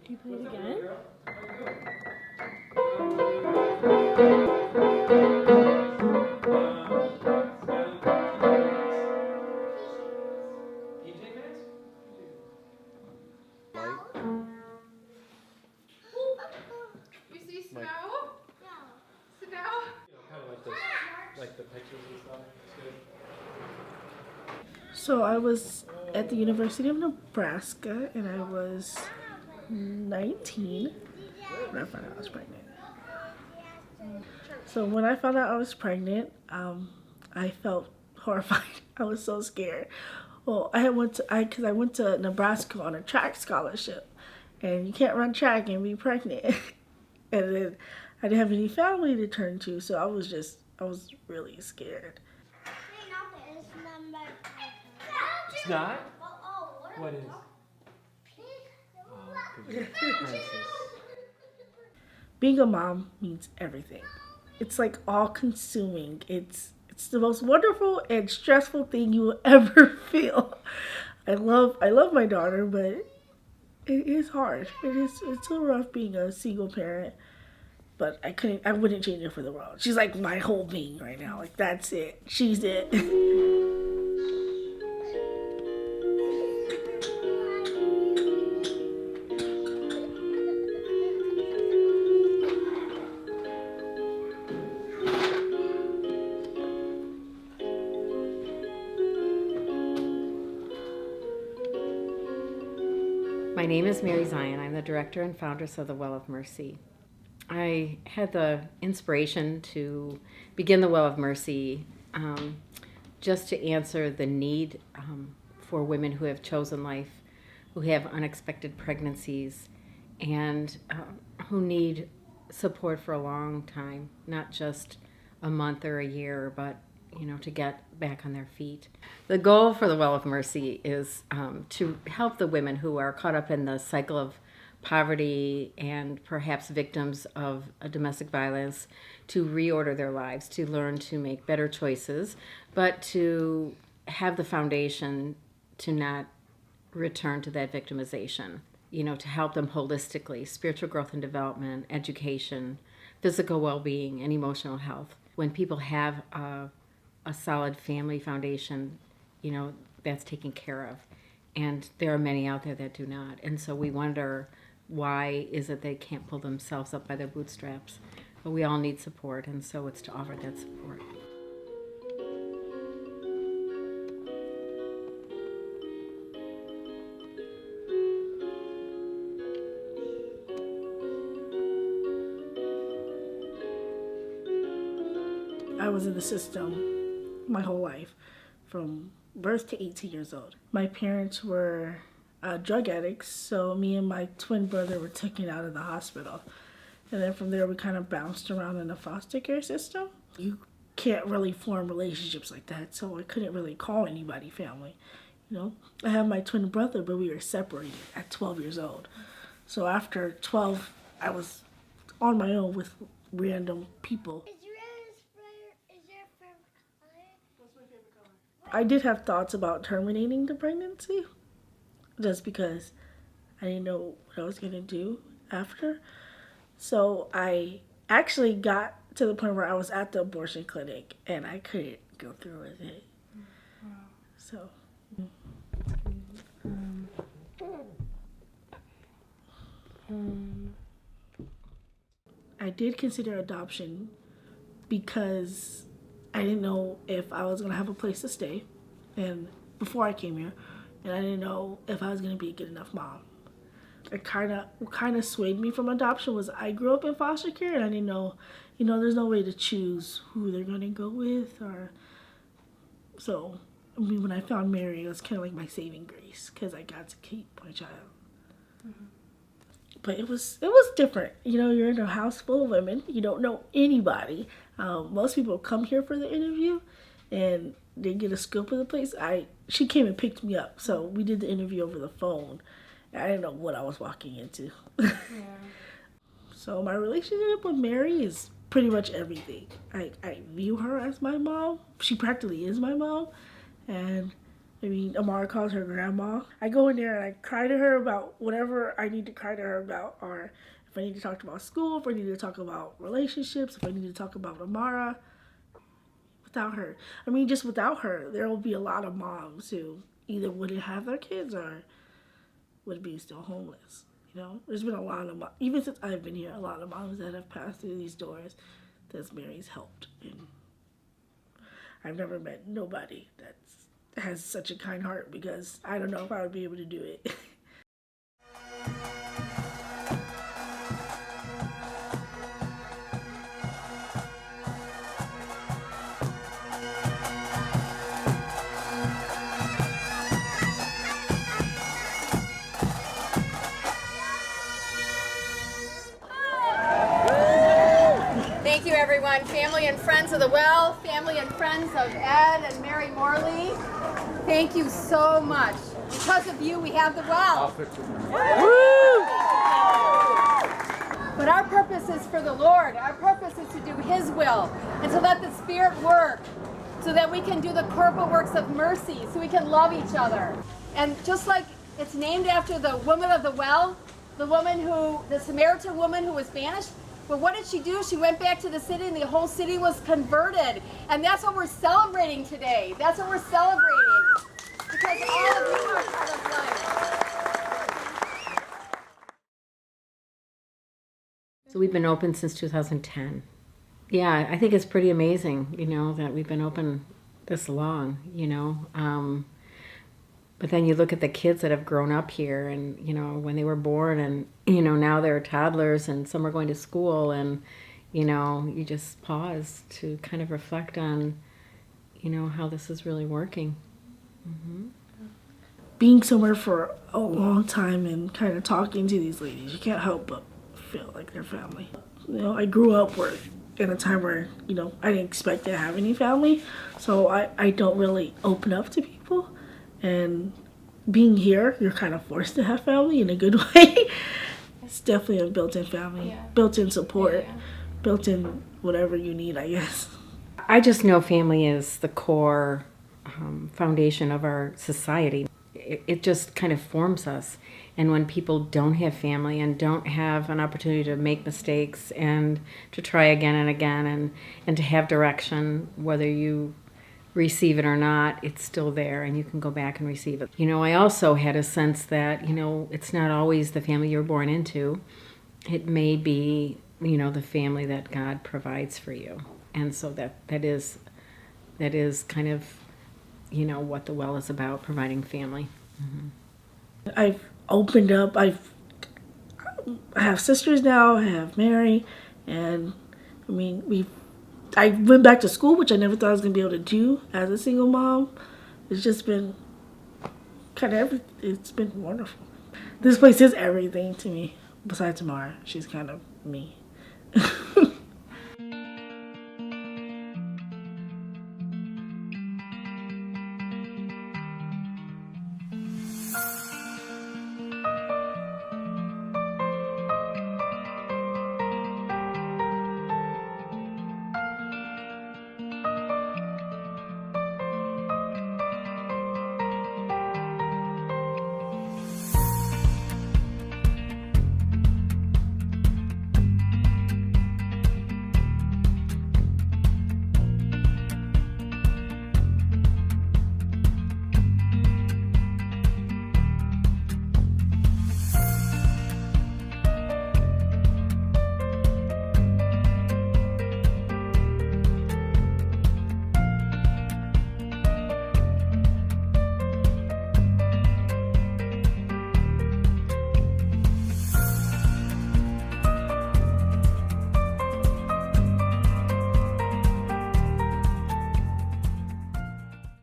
Do you play it again? You see snow? Snow? Kind of like the pictures and stuff. It's good. So I was at the University of Nebraska and I was 19 when I found out I was pregnant. So when I found out I was pregnant, I felt horrified. I was so scared. Well, because I went to Nebraska on a track scholarship, and you can't run track and be pregnant. And then I didn't have any family to turn to, so I was really scared. It's not? What is? Princess. Being a mom means everything. It's like all consuming. It's the most wonderful and stressful thing you will ever feel. I love my daughter, but it is hard. It's so rough being a single parent. But I wouldn't change her for the world. She's like my whole being right now. Like that's it. She's it. My name is Mary Zion. I'm the director and foundress of the Well of Mercy. I had the inspiration to begin the Well of Mercy just to answer the need for women who have chosen life, who have unexpected pregnancies, and who need support for a long time, not just a month or a year, but to get back on their feet. The goal for the Well of Mercy is to help the women who are caught up in the cycle of poverty and perhaps victims of domestic violence to reorder their lives, to learn to make better choices, but to have the foundation to not return to that victimization. To help them holistically, spiritual growth and development, education, physical well-being, and emotional health. When people have a solid family foundation, that's taken care of. And there are many out there that do not. And so we wonder, why is it they can't pull themselves up by their bootstraps? But we all need support, and so it's to offer that support. I was in the system my whole life, from birth to 18 years old. My parents were drug addicts, so me and my twin brother were taken out of the hospital. And then from there, we kind of bounced around in the foster care system. You can't really form relationships like that, so I couldn't really call anybody family. I have my twin brother, but we were separated at 12 years old. So after 12, I was on my own with random people. I did have thoughts about terminating the pregnancy, just because I didn't know what I was going to do after. So I actually got to the point where I was at the abortion clinic and I couldn't go through with it. So. I did consider adoption because I didn't know if I was going to have a place to stay, and before I came here, and I didn't know if I was going to be a good enough mom. What kind of swayed me from adoption was I grew up in foster care, and I didn't know, there's no way to choose who they're going to go with, so when I found Mary, it was kind of like my saving grace because I got to keep my child. Mm-hmm. But it was different. You're in a house full of women. You don't know anybody. Most people come here for the interview, and they get a scope of the place. She came and picked me up, so we did the interview over the phone. I didn't know what I was walking into. Yeah. So my relationship with Mary is pretty much everything. I view her as my mom. She practically is my mom, and I mean, Amara calls her grandma. I go in there and I cry to her about whatever I need to cry to her about, or if I need to talk about school, if I need to talk about relationships, if I need to talk about Amara. Without her, I mean, just without her, there will be a lot of moms who either wouldn't have their kids or would be still homeless. You know, there's been a lot of even since I've been here, a lot of moms that have passed through these doors that Mary's helped, and I've never met nobody that has such a kind heart, because I don't know if I would be able to do it. Thank you, everyone. Family and friends of the Well, family and friends of Ed and Mary Morley. Thank you so much. Because of you, we have the Well. But our purpose is for the Lord. Our purpose is to do His will and to let the Spirit work so that we can do the corporal works of mercy, so we can love each other. And just like it's named after the woman of the well, the Samaritan woman who was banished, but what did she do? She went back to the city and the whole city was converted. And that's what we're celebrating today. That's what we're celebrating. Because all of you are part of life. So we've been open since 2010. Yeah, I think it's pretty amazing, you know, that we've been open this long, you know. But then you look at the kids that have grown up here and, you know, when they were born and, you know, now they're toddlers and some are going to school and, you know, you just pause to kind of reflect on, you know, how this is really working. Mm-hmm. Being somewhere for a long time and kind of talking to these ladies, you can't help but feel like they're family. You know, I grew up in a time where, you know, I didn't expect to have any family, so I don't really open up to people. And being here, you're kind of forced to have family in a good way. It's definitely a built-in family, built-in support, built-in whatever you need, I guess. I just know family is the core foundation of our society. It just kind of forms us. And when people don't have family and don't have an opportunity to make mistakes and to try again and again and to have direction, whether you receive it or not, it's still there and you can go back and receive it. You know, I also had a sense that, you know, it's not always the family you're born into. It may be, you know, the family that God provides for you. And so that is kind of, you know, what the Well is about, providing family. Mm-hmm. I've opened up. I have sisters now. I have Mary, and I mean I went back to school, which I never thought I was going to be able to do as a single mom. It's just been kind of it's been wonderful. This place is everything to me. Besides Tamara, she's kind of me.